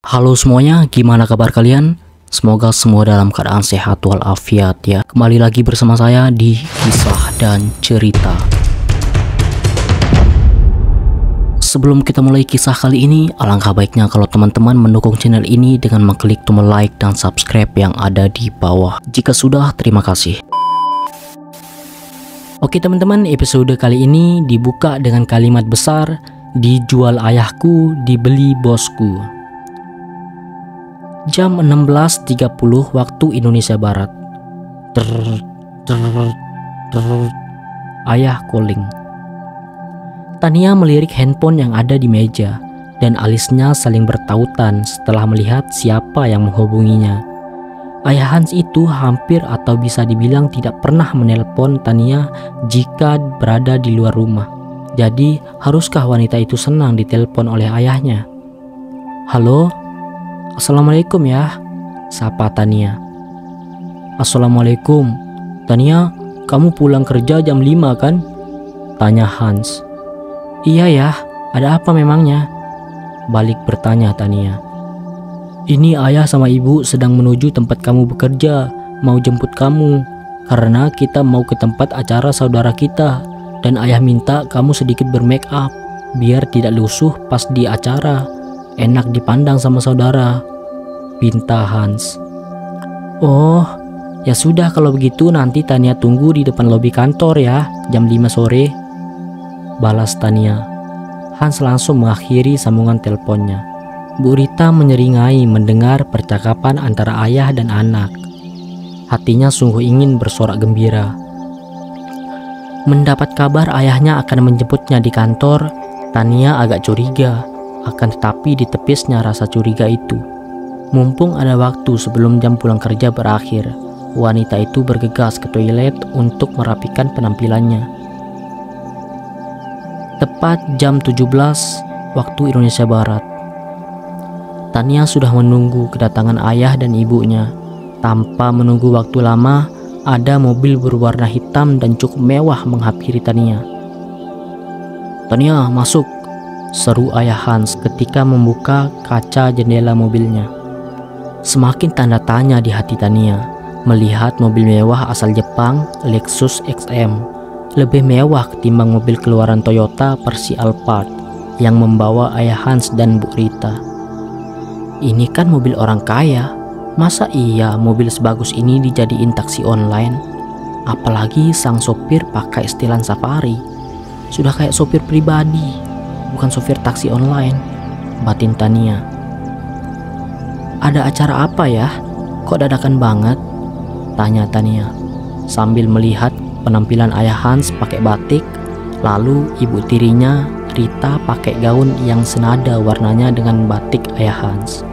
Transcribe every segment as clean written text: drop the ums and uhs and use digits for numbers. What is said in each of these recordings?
Halo semuanya, gimana kabar kalian? Semoga semua dalam keadaan sehat walafiat ya. Kembali lagi bersama saya di Kisah dan Cerita. Sebelum kita mulai kisah kali ini, alangkah baiknya kalau teman-teman mendukung channel ini dengan mengklik tombol like dan subscribe yang ada di bawah. Jika sudah, terima kasih. Oke teman-teman, episode kali ini dibuka dengan kalimat besar, dijual ayahku, dibeli bosku. Jam 16.30 waktu Indonesia Barat. Ayah calling. Tania melirik handphone yang ada di meja dan alisnya saling bertautan setelah melihat siapa yang menghubunginya. Ayah Hans itu hampir atau bisa dibilang tidak pernah menelpon Tania jika berada di luar rumah. Jadi haruskah wanita itu senang ditelepon oleh ayahnya? Halo? Assalamualaikum ya, sapa Tania. Assalamualaikum. Tania, kamu pulang kerja jam 5 kan? Tanya Hans. Iya ya, ada apa memangnya? Balik bertanya Tania. Ini ayah sama ibu sedang menuju tempat kamu bekerja, mau jemput kamu. Karena kita mau ke tempat acara saudara kita. Dan ayah minta kamu sedikit bermake up, biar tidak lusuh pas di acara. Enak dipandang sama saudara, pinta Hans. Oh, ya sudah kalau begitu nanti Tania tunggu di depan lobi kantor ya, jam 5 sore. Balas Tania. Hans langsung mengakhiri sambungan teleponnya. Bu Rita menyeringai mendengar percakapan antara ayah dan anak. Hatinya sungguh ingin bersorak gembira. Mendapat kabar ayahnya akan menjemputnya di kantor, Tania agak curiga. Akan tetapi ditepisnya rasa curiga itu. Mumpung ada waktu sebelum jam pulang kerja berakhir, wanita itu bergegas ke toilet untuk merapikan penampilannya. Tepat jam 17 waktu Indonesia Barat. Tania sudah menunggu kedatangan ayah dan ibunya. Tanpa menunggu waktu lama, ada mobil berwarna hitam dan cukup mewah menghampiri Tania. Tania, masuk, seru ayah Hans ketika membuka kaca jendela mobilnya. Semakin tanda tanya di hati Tania melihat mobil mewah asal Jepang, Lexus XM, lebih mewah ketimbang mobil keluaran Toyota Versi Alphard yang membawa ayah Hans dan Bu Rita. Ini kan mobil orang kaya, masa iya mobil sebagus ini dijadiin taksi online? Apalagi sang sopir pakai setelan safari, sudah kayak sopir pribadi, bukan sopir taksi online, batin Tania. Ada acara apa ya? Kok dadakan banget? Tanya Tania sambil melihat penampilan ayah Hans pakai batik, lalu ibu tirinya Rita pakai gaun yang senada warnanya dengan batik ayah Hans.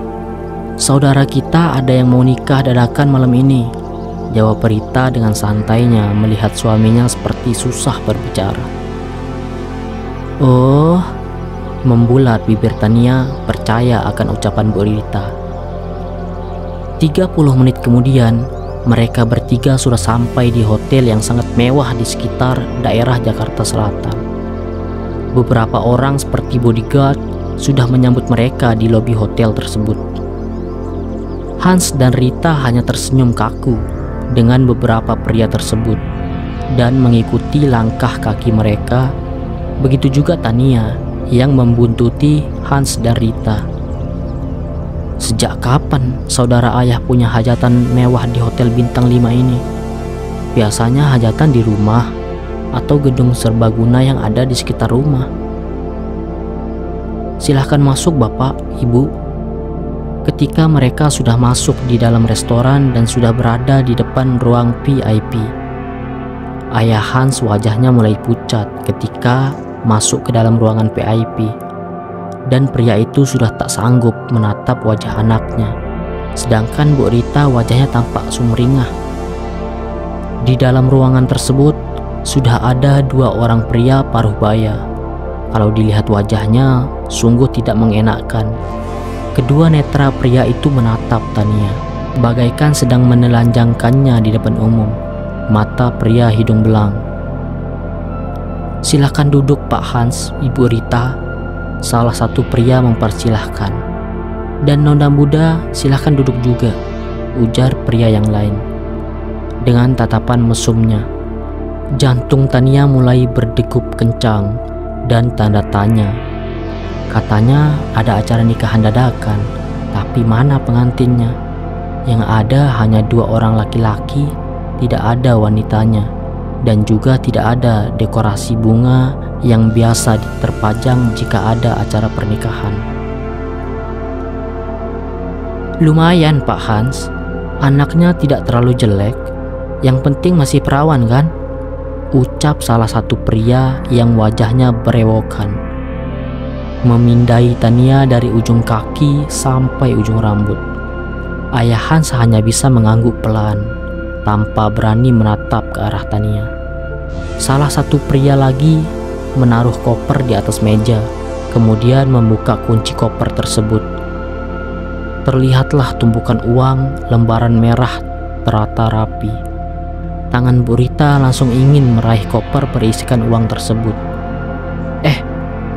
Saudara kita ada yang mau nikah dadakan malam ini, jawab Rita dengan santainya melihat suaminya seperti susah berbicara. Oh, membulat bibir Tania percaya akan ucapan Bu Rita. 30 menit kemudian, mereka bertiga sudah sampai di hotel yang sangat mewah di sekitar daerah Jakarta Selatan. Beberapa orang seperti bodyguard sudah menyambut mereka di lobi hotel tersebut. Hans dan Rita hanya tersenyum kaku dengan beberapa pria tersebut dan mengikuti langkah kaki mereka. Begitu juga Tania yang membuntuti Hans dan Rita. Sejak kapan saudara ayah punya hajatan mewah di hotel bintang 5 ini? Biasanya hajatan di rumah atau gedung serbaguna yang ada di sekitar rumah. Silahkan masuk Bapak, Ibu. Ketika mereka sudah masuk di dalam restoran dan sudah berada di depan ruang VIP, ayah Hans wajahnya mulai pucat ketika masuk ke dalam ruangan VIP. Dan pria itu sudah tak sanggup menatap wajah anaknya. Sedangkan Bu Rita wajahnya tampak sumringah. Di dalam ruangan tersebut sudah ada 2 orang pria paruh baya. Kalau dilihat wajahnya sungguh tidak mengenakkan. Kedua netra pria itu menatap Tania, bagaikan sedang menelanjangkannya di depan umum. Mata pria hidung belang. Silakan duduk Pak Hans, Ibu Rita, salah satu pria mempersilahkan. Dan nona muda, silahkan duduk juga, ujar pria yang lain. Dengan tatapan mesumnya, jantung Tania mulai berdegup kencang dan tanda tanya. Katanya ada acara nikahan dadakan, tapi mana pengantinnya? Yang ada hanya 2 orang laki-laki, tidak ada wanitanya, dan juga tidak ada dekorasi bunga yang biasa terpajang jika ada acara pernikahan. Lumayan Pak Hans, anaknya tidak terlalu jelek, yang penting masih perawan kan? Ucap salah satu pria yang wajahnya berewokan, memindai Tania dari ujung kaki sampai ujung rambut. Ayah Hans hanya bisa mengangguk pelan, tanpa berani menatap ke arah Tania. Salah satu pria lagi menaruh koper di atas meja, kemudian membuka kunci koper tersebut. Terlihatlah tumpukan uang lembaran merah terata rapi. Tangan Bu Rita langsung ingin meraih koper berisikan uang tersebut.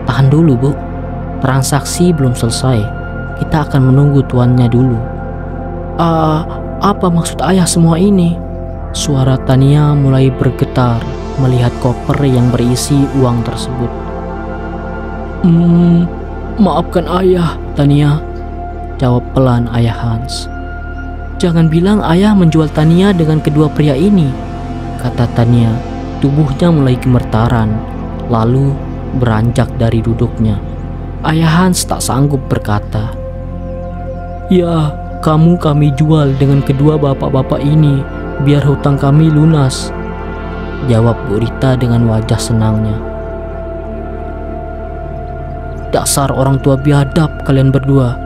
Tahan dulu Bu, transaksi belum selesai. Kita akan menunggu tuannya dulu. Apa maksud ayah semua ini? Suara Tania mulai bergetar melihat koper yang berisi uang tersebut. Maafkan ayah, Tania, jawab pelan ayah Hans. Jangan bilang ayah menjual Tania dengan kedua pria ini, kata Tania. Tubuhnya mulai gemeteran, lalu beranjak dari duduknya. Ayah Hans tak sanggup berkata. Ya, kami jual dengan kedua bapak-bapak ini, biar hutang kami lunas, jawab Bu Rita dengan wajah senangnya. Dasar orang tua biadab kalian berdua.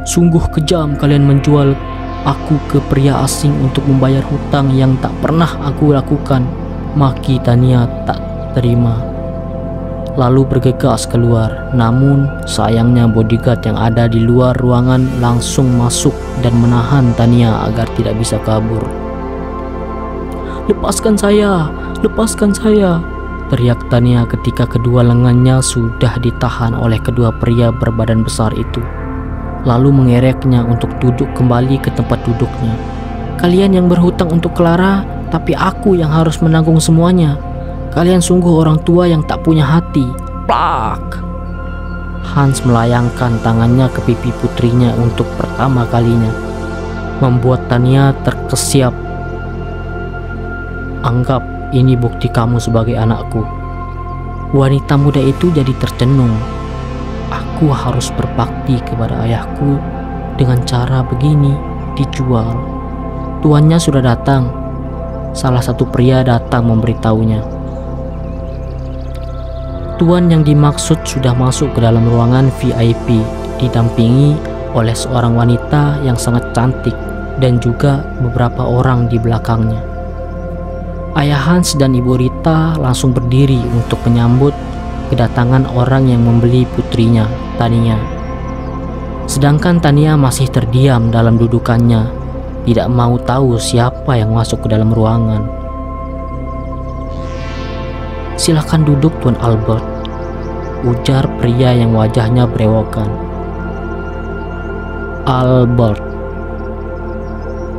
Sungguh kejam kalian menjual aku ke pria asing untuk membayar hutang yang tak pernah aku lakukan, maki Tania tak terima. Lalu bergegas keluar, namun sayangnya bodyguard yang ada di luar ruangan langsung masuk dan menahan Tania agar tidak bisa kabur. Lepaskan saya, teriak Tania ketika kedua lengannya sudah ditahan oleh kedua pria berbadan besar itu. Lalu mengereknya untuk duduk kembali ke tempat duduknya. Kalian yang berhutang untuk Clara, tapi aku yang harus menanggung semuanya. Kalian sungguh orang tua yang tak punya hati. Plak! Hans melayangkan tangannya ke pipi putrinya untuk pertama kalinya, membuat Tania terkesiap. Anggap ini bukti kamu sebagai anakku. Wanita muda itu jadi tercenung. Aku harus berbakti kepada ayahku dengan cara begini, dijual. Tuannya sudah datang. Salah satu pria datang memberitahunya. Tuan yang dimaksud sudah masuk ke dalam ruangan VIP, didampingi oleh seorang wanita yang sangat cantik dan juga beberapa orang di belakangnya. Ayah Hans dan Ibu Rita langsung berdiri untuk menyambut kedatangan orang yang membeli putrinya, Tania. Sedangkan Tania masih terdiam dalam dudukannya, tidak mau tahu siapa yang masuk ke dalam ruangan. Silakan duduk Tuan Albert, ujar pria yang wajahnya berewokan. Albert.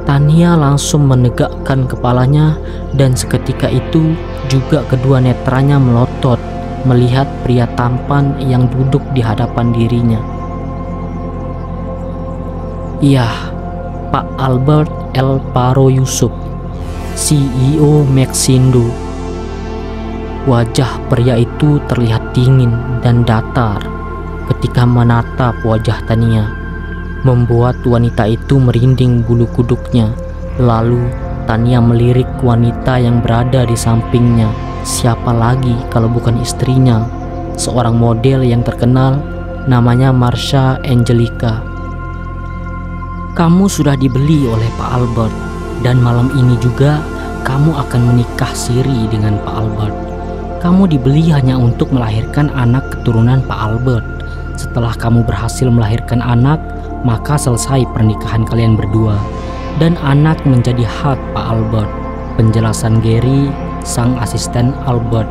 Tania langsung menegakkan kepalanya dan seketika itu juga kedua netranya melotot melihat pria tampan yang duduk di hadapan dirinya. Iya, Pak Albert El Paro Yusuf, CEO Maxindo. Wajah pria itu terlihat dingin dan datar ketika menatap wajah Tania, membuat wanita itu merinding bulu kuduknya. Lalu Tania melirik wanita yang berada di sampingnya. Siapa lagi kalau bukan istrinya, seorang model yang terkenal, namanya Marsha Angelica. Kamu sudah dibeli oleh Pak Albert, dan malam ini juga kamu akan menikah siri dengan Pak Albert. Kamu dibeli hanya untuk melahirkan anak keturunan Pak Albert. Setelah kamu berhasil melahirkan anak, maka selesai pernikahan kalian berdua, dan anak menjadi hak Pak Albert. Penjelasan Gary, sang asisten Albert,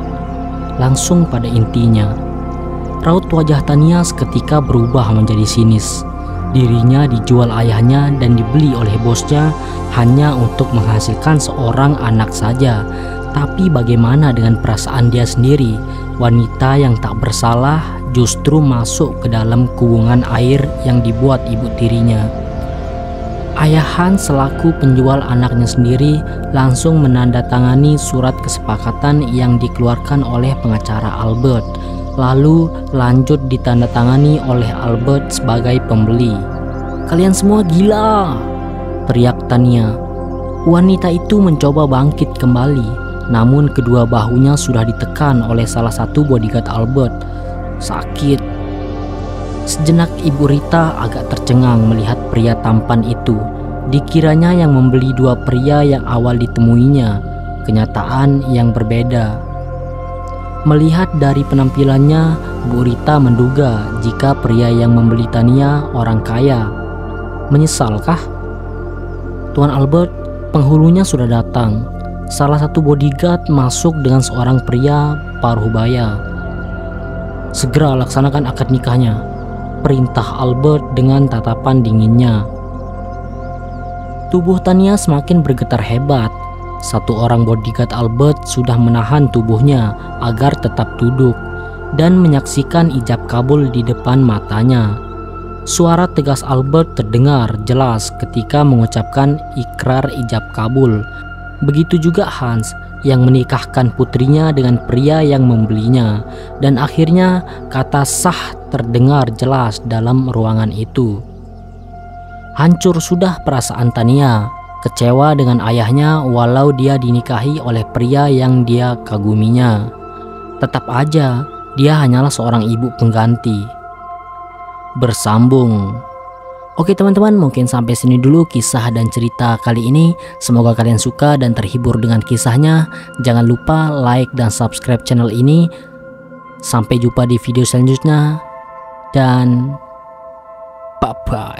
langsung pada intinya. Raut wajah Tania seketika berubah menjadi sinis. Dirinya dijual ayahnya dan dibeli oleh bosnya hanya untuk menghasilkan seorang anak saja. Tapi bagaimana dengan perasaan dia sendiri? Wanita yang tak bersalah justru masuk ke dalam kubungan air yang dibuat ibu tirinya. Ayah Hans selaku penjual anaknya sendiri langsung menandatangani surat kesepakatan yang dikeluarkan oleh pengacara Albert, lalu lanjut ditandatangani oleh Albert sebagai pembeli. "Kalian semua gila!" teriak Tania. Wanita itu mencoba bangkit kembali, namun kedua bahunya sudah ditekan oleh salah satu bodyguard Albert. Sakit. Sejenak Ibu Rita agak tercengang melihat pria tampan itu. Dikiranya yang membeli dua pria yang awal ditemuinya. Kenyataan yang berbeda. Melihat dari penampilannya, Bu Rita menduga jika pria yang membeli Tania orang kaya. Menyesalkah? Tuan Albert, penghulunya sudah datang. Salah satu bodyguard masuk dengan seorang pria paruhbaya. "Segera laksanakan akad nikahnya," perintah Albert dengan tatapan dinginnya. Tubuh Tania semakin bergetar hebat. Satu orang bodyguard Albert sudah menahan tubuhnya agar tetap duduk dan menyaksikan ijab kabul di depan matanya. Suara tegas Albert terdengar jelas ketika mengucapkan ikrar ijab kabul. Begitu juga Hans yang menikahkan putrinya dengan pria yang membelinya, dan akhirnya kata sah terdengar jelas dalam ruangan itu. Hancur sudah perasaan Tania, kecewa dengan ayahnya walau dia dinikahi oleh pria yang dia kaguminya. Tetap aja dia hanyalah seorang ibu pengganti. Bersambung. Oke teman-teman, mungkin sampai sini dulu kisah dan cerita kali ini. Semoga kalian suka dan terhibur dengan kisahnya. Jangan lupa like dan subscribe channel ini. Sampai jumpa di video selanjutnya. Dan bye-bye.